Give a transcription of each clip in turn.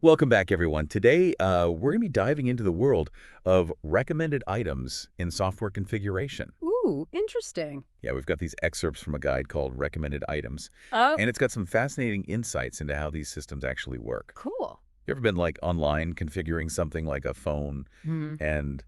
Welcome back, everyone. Today, we're going to be diving into the world of recommended items in software configuration. Ooh, interesting. Yeah, we've got these excerpts from a guide called Recommended Items, Oh, and it's got some fascinating insights into how these systems actually work. cool. You ever been like online configuring something like a phone Hmm. and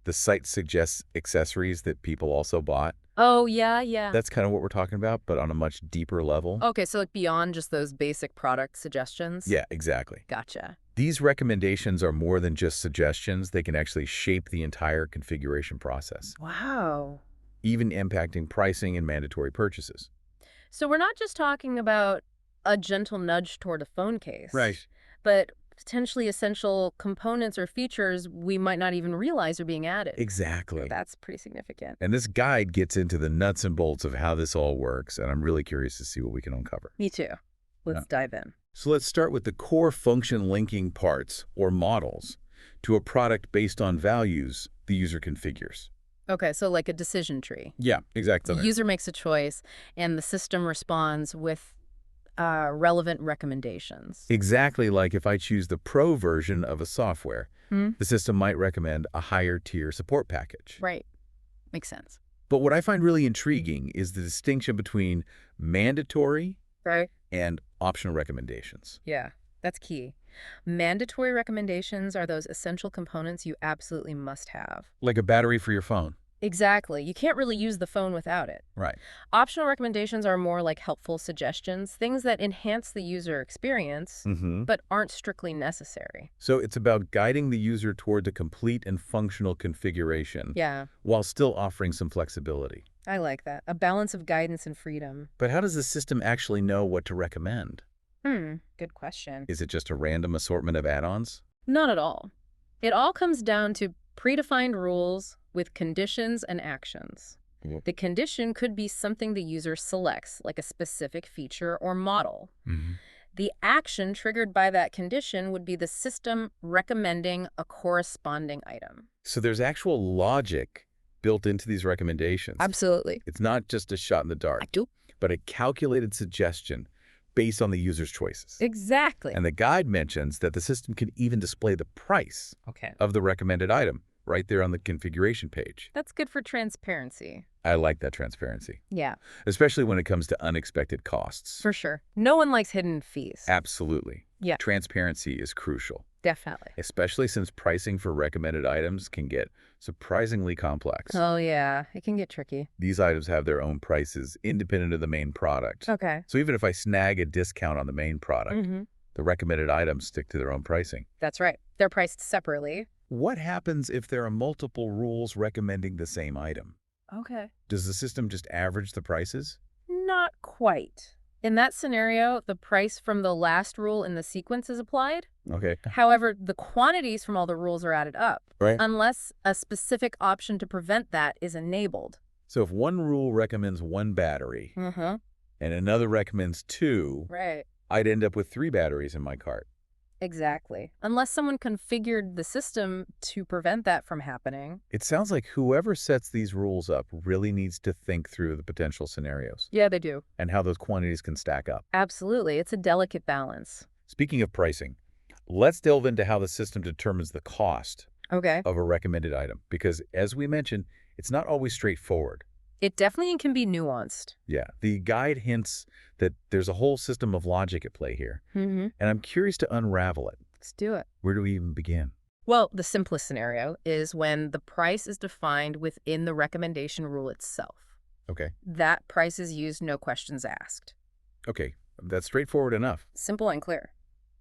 the site suggests accessories that people also bought? Oh, yeah, yeah. That's kind of what we're talking about, but on a much deeper level. Okay, so like beyond just those basic product suggestions? Yeah, exactly. Gotcha. These recommendations are more than just suggestions. They can actually shape the entire configuration process, Wow. even impacting pricing and mandatory purchases. So we're not just talking about a gentle nudge toward a phone case, Right. but potentially essential components or features we might not even realize are being added. Exactly. That's pretty significant. And this guide gets into the nuts and bolts of how this all works, and I'm really curious to see what we can uncover. Me too. Yeah. Let's dive in. So let's start with the core function linking parts, or models, to a product based on values the user configures. Okay, so like a decision tree. Yeah, The exactly. user makes a choice, and the system responds with relevant recommendations. Exactly like if I choose the pro version of a software, Hmm? the system might recommend a higher tier support package. Right. Makes sense. But what I find really intriguing is the distinction between mandatory Right. and optional recommendations. Yeah, that's key. Mandatory recommendations are those essential components you absolutely must have. Like a battery for your phone. Exactly. You can't really use the phone without it. Right. Optional recommendations are more like helpful suggestions, things that enhance the user experience, Mm-hmm. but aren't strictly necessary. So it's about guiding the user toward the complete and functional configuration Yeah, while still offering some flexibility. I like that. A balance of guidance and freedom. But how does the system actually know what to recommend? Good question. Is it just a random assortment of add-ons? Not at all. It all comes down to predefined rules with conditions and actions. Mhm. The condition could be something the user selects, like a specific feature or model. Mm-hmm. The action triggered by that condition would be the system recommending a corresponding item. So there's actual logic built into these recommendations. Absolutely. It's not just a shot in the dark, I do. but a calculated suggestion based on the user's choices. Exactly. And the guide mentions that the system can even display the price Okay. of the recommended item right there on the configuration page. That's good for transparency. I like that transparency, Yeah, especially when it comes to unexpected costs. for sure. No one likes hidden fees. Absolutely. Yeah. Transparency is crucial, Definitely. especially since pricing for recommended items can get surprisingly complex. Oh, yeah. It can get tricky. These items have their own prices independent of the main product. Okay. So even if I snag a discount on the main product, Mm-hmm. the recommended items stick to their own pricing. That's right. They're priced separately. What happens if there are multiple rules recommending the same item? Okay. Does the system just average the prices? Not quite. In that scenario, the price from the last rule in the sequence is applied. Okay. However, the quantities from all the rules are added up, Right. unless a specific option to prevent that is enabled. So if one rule recommends one battery Mm-hmm. and another recommends two, Right. I'd end up with 3 batteries in my cart. Exactly. Unless someone configured the system to prevent that from happening. It sounds like whoever sets these rules up really needs to think through the potential scenarios Yeah, they do. and how those quantities can stack up. Absolutely. It's a delicate balance. Speaking of pricing, let's delve into how the system determines the cost Okay. of a recommended item, because as we mentioned, it's not always straightforward. It definitely can be nuanced. Yeah, the guide hints that there's a whole system of logic at play here, Mm-hmm. and I'm curious to unravel it. Let's do it. Where do we even begin? Well, the simplest scenario is when the price is defined within the recommendation rule itself. Okay, That price is used, no questions asked. okay, that's straightforward enough. Simple and clear.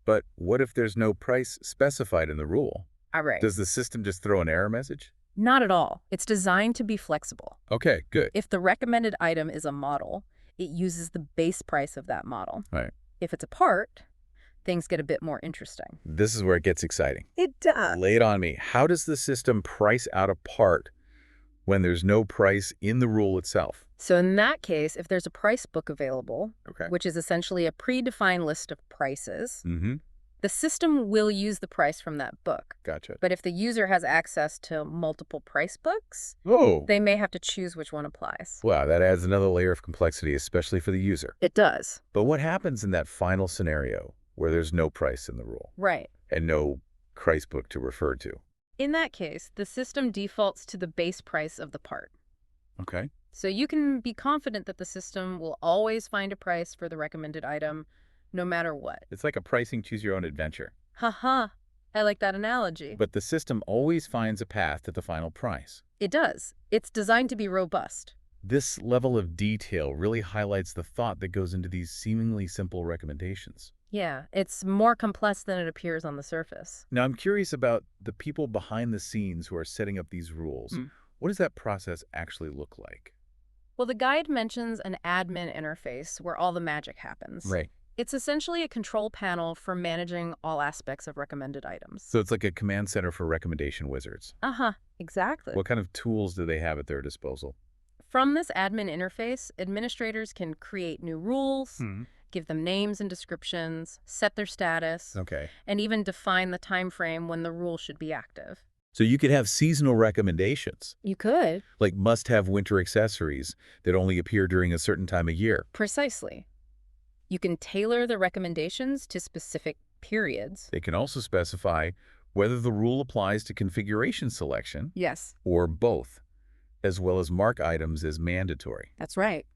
But what if there's no price specified in the rule? All right. Does the system just throw an error message? Not at all. It's designed to be flexible. Okay, good. If the recommended item is a model, it uses the base price of that model. Right. If it's a part, things get a bit more interesting. This is where it gets exciting. It does. Lay it on me. How does the system price out a part when there's no price in the rule itself? So in that case, if there's a price book available, Okay. which is essentially a predefined list of prices, Mm-hmm. the system will use the price from that book. Gotcha. But if the user has access to multiple price books, Oh, they may have to choose which one applies. wow, that adds another layer of complexity, especially for the user. It does. But what happens in that final scenario where there's no price in the rule Right. and no price book to refer to. In that case, the system defaults to the base price of the part. Okay. So you can be confident that the system will always find a price for the recommended item, no matter what. It's like a pricing choose-your-own-adventure. Haha, I like that analogy. But the system always finds a path to the final price. It does. It's designed to be robust. This level of detail really highlights the thought that goes into these seemingly simple recommendations. Yeah, it's more complex than it appears on the surface. Now, I'm curious about the people behind the scenes who are setting up these rules. What does that process actually look like? Well, the guide mentions an admin interface where all the magic happens. Right. It's essentially a control panel for managing all aspects of recommended items. So it's like a command center for recommendation wizards. Uh-huh, exactly. What kind of tools do they have at their disposal? From this admin interface, administrators can create new rules, give them names and descriptions, set their status, Okay. and even define the time frame when the rule should be active. So you could have seasonal recommendations, You could. like must-have winter accessories that only appear during a certain time of year. Precisely. You can tailor the recommendations to specific periods. They can also specify whether the rule applies to configuration selection Yes, or both, as well as mark items as mandatory, that's right.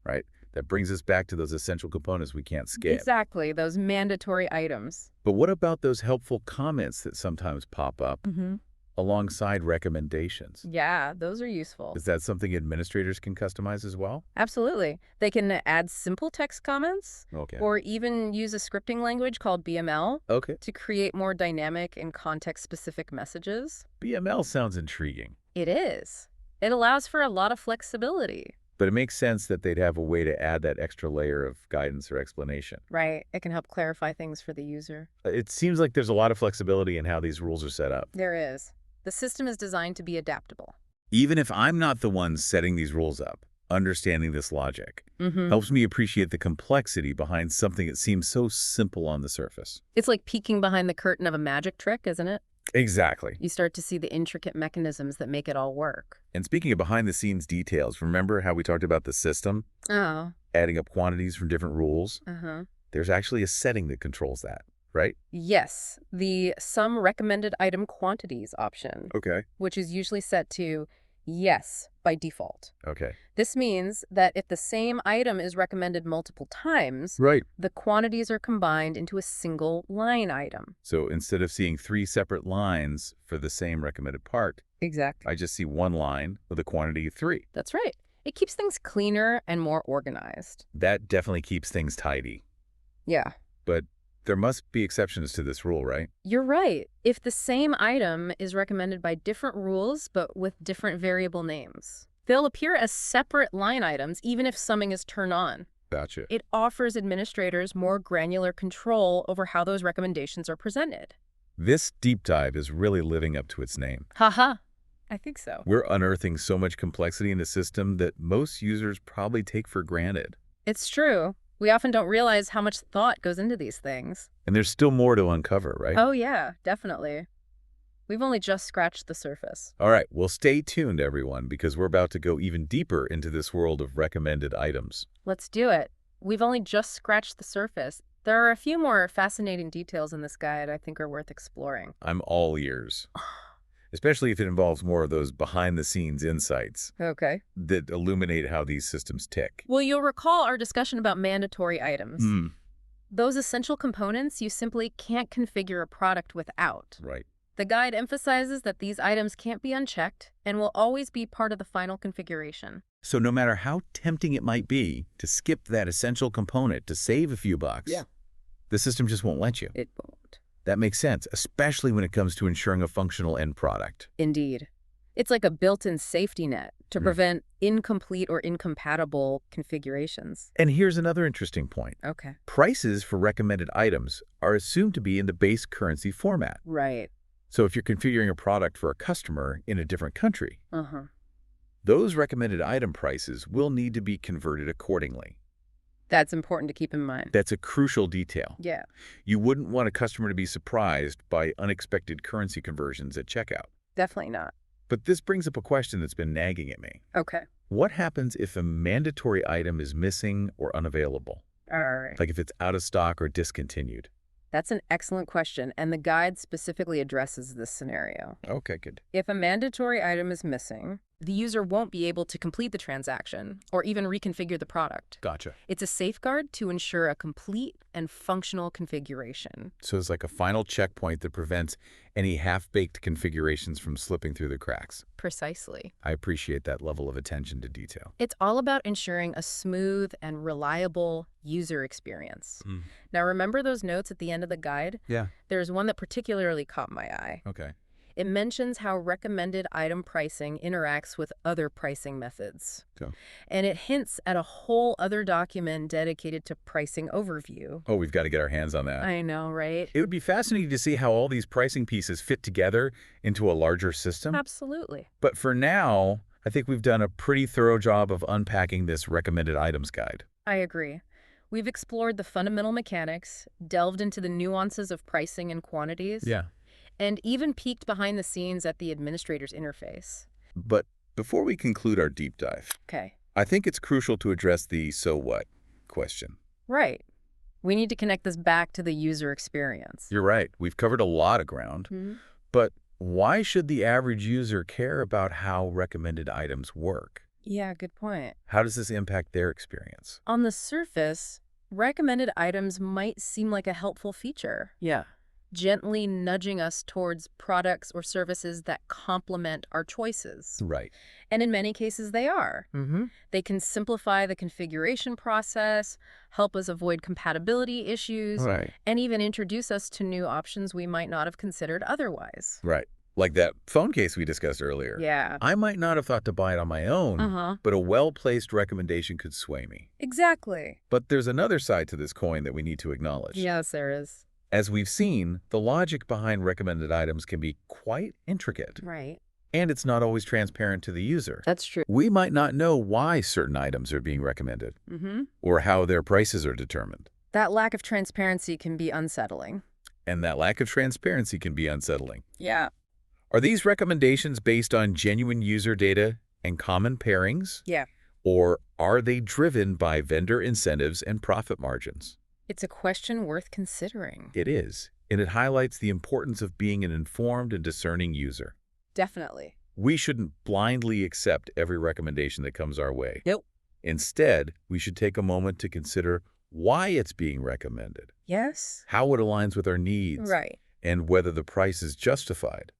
right? That brings us back to those essential components we can't skip. Exactly, those mandatory items. But what about those helpful comments that sometimes pop up alongside recommendations? Yeah, those are useful. Is that something administrators can customize as well? Absolutely. They can add simple text comments Okay. or even use a scripting language called BML Okay. to create more dynamic and context-specific messages. BML sounds intriguing, It is. It allows for a lot of flexibility. but it makes sense that they'd have a way to add that extra layer of guidance or explanation. Right. It can help clarify things for the user. It seems like there's a lot of flexibility in how these rules are set up. There is. The system is designed to be adaptable. Even if I'm not the one setting these rules up, understanding this logic helps me appreciate the complexity behind something that seems so simple on the surface. It's like peeking behind the curtain of a magic trick, isn't it? Exactly. You start to see the intricate mechanisms that make it all work. And speaking of behind-the-scenes details, remember how we talked about the system Oh. adding up quantities from different rules? Uh-huh. There's actually a setting that controls that, right? Yes, the sum recommended item quantities option, Okay. which is usually set to yes by default. Okay. This means that if the same item is recommended multiple times, Right. the quantities are combined into a single line item. So instead of seeing 3 separate lines for the same recommended part, Exactly. I just see one line with a quantity of 3. That's right. It keeps things cleaner and more organized. That definitely keeps things tidy. Yeah. But there must be exceptions to this rule, right? You're right. If the same item is recommended by different rules but with different variable names, they'll appear as separate line items even if summing is turned on. Gotcha. It offers administrators more granular control over how those recommendations are presented. This deep dive is really living up to its name. Haha. I think so. We're unearthing so much complexity in the system that most users probably take for granted. It's true. We often don't realize how much thought goes into these things. And there's still more to uncover, right? Oh, yeah, definitely. We've only just scratched the surface. All right, well, stay tuned, everyone, because we're about to go even deeper into this world of recommended items. Let's do it. We've only just scratched the surface. There are a few more fascinating details in this guide I think are worth exploring. I'm all ears, especially if it involves more of those behind-the-scenes insights Okay. that illuminate how these systems tick. Well, you'll recall our discussion about mandatory items. Those essential components you simply can't configure a product without. Right. The guide emphasizes that these items can't be unchecked and will always be part of the final configuration. So no matter how tempting it might be to skip that essential component to save a few bucks, the system just won't let you. It won't. That makes sense, especially when it comes to ensuring a functional end product. Indeed. It's like a built-in safety net to prevent incomplete or incompatible configurations. And here's another interesting point. Okay. Prices for recommended items are assumed to be in the base currency format. Right. So if you're configuring a product for a customer in a different country, Uh-huh. those recommended item prices will need to be converted accordingly. That's important to keep in mind. That's a crucial detail. Yeah. You wouldn't want a customer to be surprised by unexpected currency conversions at checkout. Definitely not. But this brings up a question that's been nagging at me. Okay. What happens if a mandatory item is missing or unavailable? All right. Like if it's out of stock or discontinued. That's an excellent question, and the guide specifically addresses this scenario. Okay, good. If a mandatory item is missing, the user won't be able to complete the transaction or even reconfigure the product. Gotcha. It's a safeguard to ensure a complete and functional configuration. So it's like a final checkpoint that prevents any half-baked configurations from slipping through the cracks. Precisely. I appreciate that level of attention to detail. It's all about ensuring a smooth and reliable user experience. Now, remember those notes at the end of the guide? Yeah. There's one that particularly caught my eye. Okay. It mentions how recommended item pricing interacts with other pricing methods. Go. And it hints at a whole other document dedicated to pricing overview. Oh, we've got to get our hands on that. I know, right? It would be fascinating to see how all these pricing pieces fit together into a larger system. Absolutely. But for now, I think we've done a pretty thorough job of unpacking this recommended items guide. I agree. We've explored the fundamental mechanics, delved into the nuances of pricing and quantities. Yeah. And even peeked behind the scenes at the administrator's interface. But before we conclude our deep dive, Okay. I think it's crucial to address the so what question. Right. We need to connect this back to the user experience. You're right. We've covered a lot of ground. But why should the average user care about how recommended items work? Yeah, good point. How does this impact their experience? On the surface, recommended items might seem like a helpful feature. Yeah. Gently nudging us towards products or services that complement our choices. Right. And in many cases, they are. They can simplify the configuration process, help us avoid compatibility issues, Right. and even introduce us to new options we might not have considered otherwise. Right. Like that phone case we discussed earlier. Yeah. I might not have thought to buy it on my own, but a well-placed recommendation could sway me. Exactly. But there's another side to this coin that we need to acknowledge. Yes, there is. As we've seen, the logic behind recommended items can be quite intricate. Right. And it's not always transparent to the user. That's true. We might not know why certain items are being recommended or how their prices are determined. That lack of transparency can be unsettling. And that lack of transparency can be unsettling. Yeah. Are these recommendations based on genuine user data and common pairings? Yeah. Or are they driven by vendor incentives and profit margins? It's a question worth considering. It is, and it highlights the importance of being an informed and discerning user. Definitely. We shouldn't blindly accept every recommendation that comes our way. Nope. Instead, we should take a moment to consider why it's being recommended, Yes. how it aligns with our needs, Right. and whether the price is justified.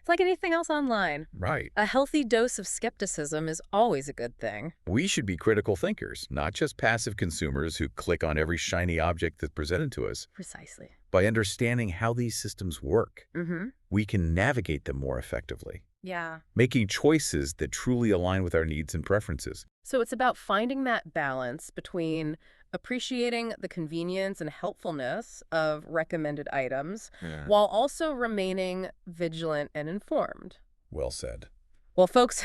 It's like anything else online. Right. A healthy dose of skepticism is always a good thing. We should be critical thinkers, not just passive consumers who click on every shiny object that's presented to us. Precisely. By understanding how these systems work, Mm-hmm. we can navigate them more effectively, Yeah. making choices that truly align with our needs and preferences. So it's about finding that balance between appreciating the convenience and helpfulness of recommended items while also remaining vigilant and informed. Well said. Well, folks,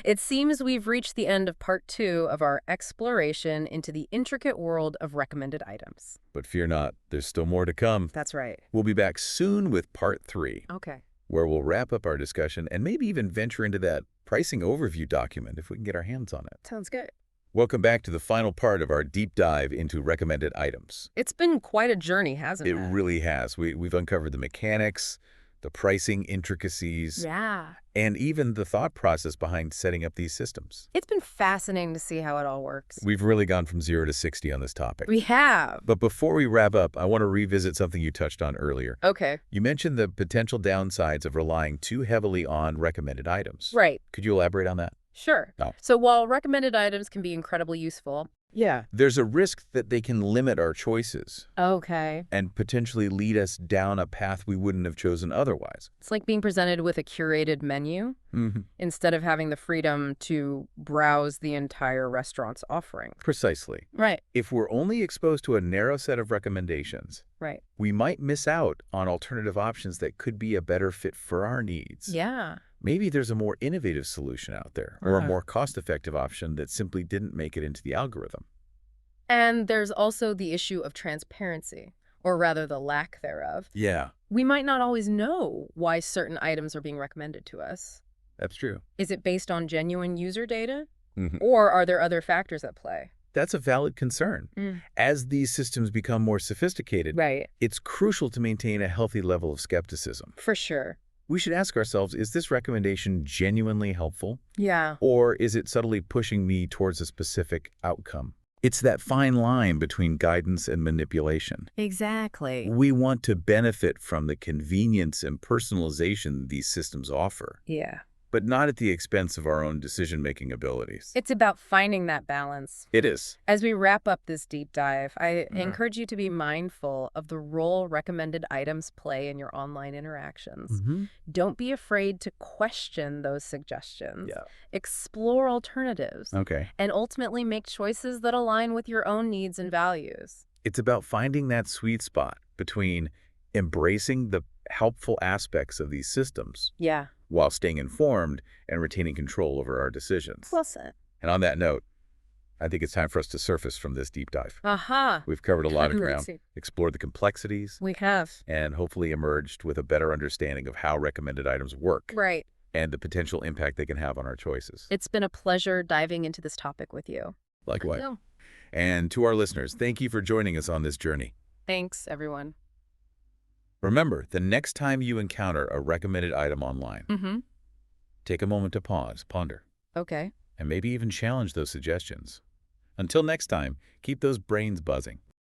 it seems we've reached the end of part 2 of our exploration into the intricate world of recommended items. But fear not, there's still more to come. That's right. We'll be back soon with part 3, Okay. where we'll wrap up our discussion and maybe even venture into that pricing overview document if we can get our hands on it. Sounds good. Welcome back to the final part of our deep dive into recommended items. It's been quite a journey, hasn't it? It really has. We've uncovered the mechanics, the pricing intricacies, Yeah. and even the thought process behind setting up these systems. It's been fascinating to see how it all works. We've really gone from 0 to 60 on this topic. We have. But before we wrap up, I want to revisit something you touched on earlier. Okay. You mentioned the potential downsides of relying too heavily on recommended items. Right. Could you elaborate on that? Sure. No. So while recommended items can be incredibly useful. Yeah. There's a risk that they can limit our choices Okay. and potentially lead us down a path we wouldn't have chosen otherwise. It's like being presented with a curated menu instead of having the freedom to browse the entire restaurant's offering. Precisely. Right. If we're only exposed to a narrow set of recommendations, Right. we might miss out on alternative options that could be a better fit for our needs. Yeah. Maybe there's a more innovative solution out there, or a more cost-effective option that simply didn't make it into the algorithm. And there's also the issue of transparency, or rather the lack thereof. Yeah, We might not always know why certain items are being recommended to us. that's true. Is it based on genuine user data? Mhm. Or are there other factors at play? that's a valid concern. As these systems become more sophisticated, Right. it's crucial to maintain a healthy level of skepticism. For sure. We should ask ourselves, is this recommendation genuinely helpful? Yeah. Or is it subtly pushing me towards a specific outcome? It's that fine line between guidance and manipulation. Exactly. We want to benefit from the convenience and personalization these systems offer, Yeah. but not at the expense of our own decision-making abilities. It's about finding that balance. It is. As we wrap up this deep dive, I encourage you to be mindful of the role recommended items play in your online interactions. Don't be afraid to question those suggestions. Yeah. Explore alternatives. Okay. And ultimately make choices that align with your own needs and values. It's about finding that sweet spot between embracing the helpful aspects of these systems Yeah. while staying informed and retaining control over our decisions. Well said. And on that note, I think it's time for us to surface from this deep dive. Aha. We've covered a lot of Totally. ground, explored the complexities, We have. and hopefully emerged with a better understanding of how recommended items work Right. and the potential impact they can have on our choices. It's been a pleasure diving into this topic with you. Likewise. Yeah. And to our listeners, thank you for joining us on this journey. Thanks, everyone. Remember, the next time you encounter a recommended item online, take a moment to pause, ponder, Okay. and maybe even challenge those suggestions. Until next time, keep those brains buzzing.